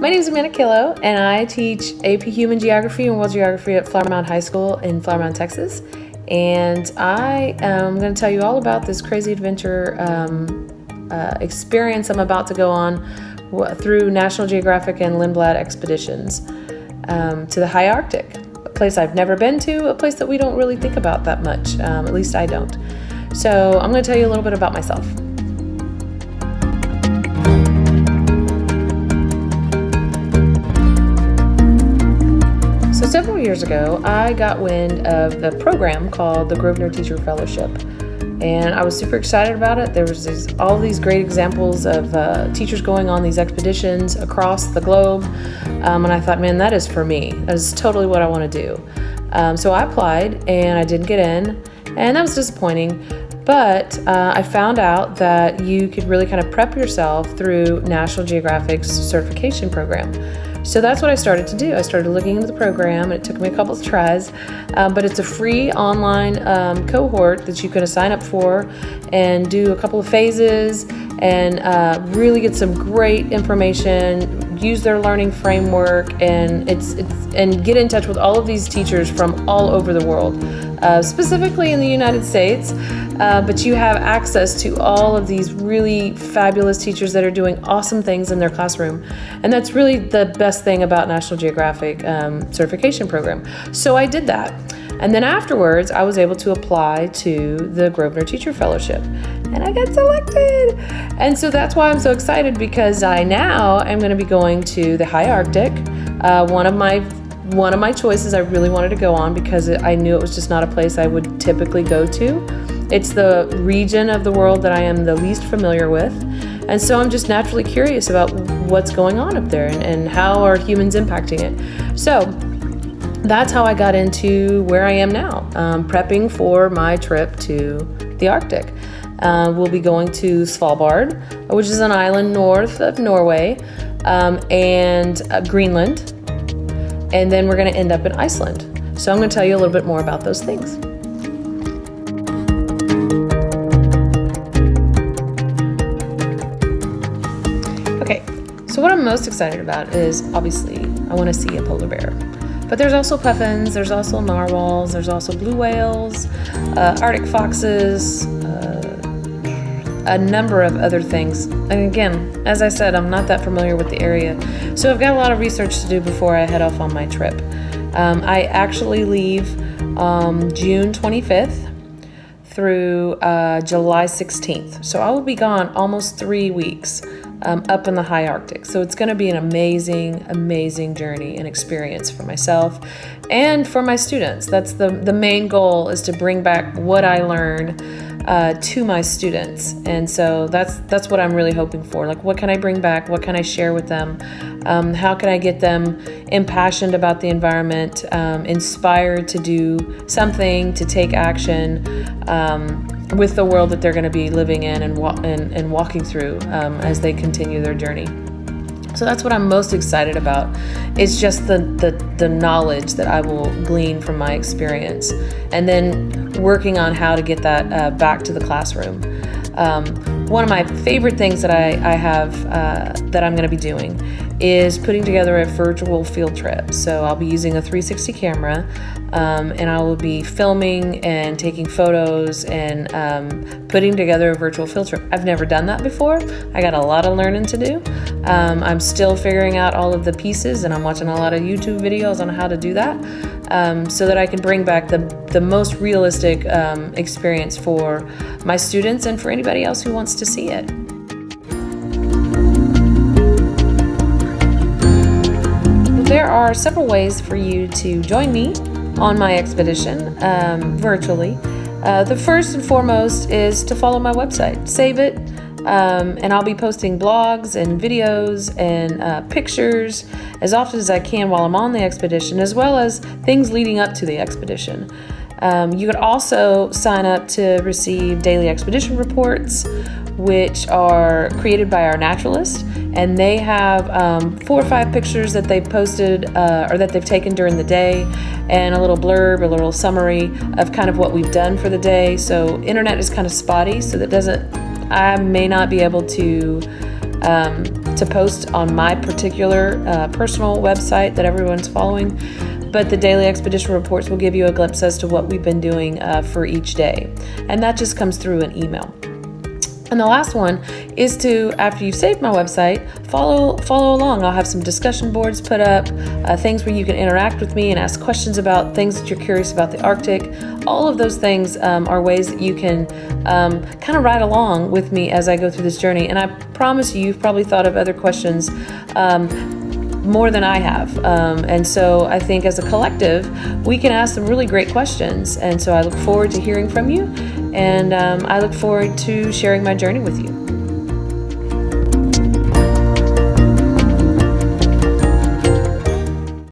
My name is Amanda Killo, and I teach AP Human Geography and World Geography at Flower Mound High School in Flower Mound, Texas. And I am going to tell you all about this crazy adventure experience I'm about to go on through National Geographic and Lindblad expeditions to the high Arctic, a place I've never been to, a place that we don't really think about that much, at least I don't. So I'm going to tell you a little bit about myself. So several years ago, I got wind of the program called the Grosvenor Teacher Fellowship, and I was super excited about it. There was all these great examples of teachers going on these expeditions across the globe, and I thought, man, that is for me. That is totally what I want to do. So I applied, and I didn't get in, and that was disappointing. But I found out that you could really kind of prep yourself through National Geographic's certification program. So that's what I started to do. I started looking into the program, and it took me a couple of tries, but it's a free online cohort that you can sign up for and do a couple of phases and really get some great information, use their learning framework, and and get in touch with all of these teachers from all over the world, specifically in the United States. But you have access to all of these really fabulous teachers that are doing awesome things in their classroom. And that's really the best thing about National Geographic certification program. So I did that. And then afterwards, I was able to apply to the Grosvenor Teacher Fellowship. And I got selected. And so that's why I'm so excited, because I now am going to be going to the high Arctic. One of my choices I really wanted to go on because I knew it was just not a place I would typically go to. It's the region of the world that I am the least familiar with. And so I'm just naturally curious about what's going on up there and how are humans impacting it. So that's how I got into where I am now, prepping for my trip to the Arctic. We'll be going to Svalbard, which is an island north of Norway, and Greenland. And then we're going to end up in Iceland. So I'm going to tell you a little bit more about those things. Okay, so what I'm most excited about is, obviously, I want to see a polar bear. But there's also puffins, there's also narwhals, there's also blue whales, Arctic foxes, a number of other things. And again, as I said, I'm not that familiar with the area. So I've got a lot of research to do before I head off on my trip. I actually leave June 25th through July 16th. So I will be gone almost 3 weeks up in the high Arctic. So it's going to be an amazing, amazing journey and experience for myself and for my students. That's the main goal, is to bring back what I learned to my students. And so that's what I'm really hoping for. Like, what can I bring back? What can I share with them? How can I get them impassioned about the environment, inspired to do something, to take action with the world that they're going to be living in and walking through as they continue their journey. So that's what I'm most excited about. It's just the knowledge that I will glean from my experience, and then working on how to get that back to the classroom. One of my favorite things that I have that I'm going to be doing is putting together a virtual field trip. So I'll be using a 360 camera, and I will be filming and taking photos and putting together a virtual field trip. I've never done that before. I got a lot of learning to do. I'm still figuring out all of the pieces, and I'm watching a lot of YouTube videos on how to do that, so that I can bring back the most realistic experience for my students and for anybody else who wants to see it. There are several ways for you to join me on my expedition virtually. The first and foremost is to follow my website, save it, and I'll be posting blogs and videos and pictures as often as I can while I'm on the expedition, as well as things leading up to the expedition. You could also sign up to receive daily expedition reports, which are created by our naturalist, and they have 4 or 5 pictures that they've posted or that they've taken during the day, and a little blurb, a little summary of kind of what we've done for the day. So internet is kind of spotty, so I may not be able to to post on my particular personal website that everyone's following, but the daily expedition reports will give you a glimpse as to what we've been doing for each day. And that just comes through an email. And the last one is to, after you've saved my website, follow along. I'll have some discussion boards put up, things where you can interact with me and ask questions about things that you're curious about the Arctic. All of those things are ways that you can kind of ride along with me as I go through this journey. And I promise you've probably thought of other questions more than I have. And so I think as a collective, we can ask some really great questions. And so I look forward to hearing from you, and I look forward to sharing my journey with you.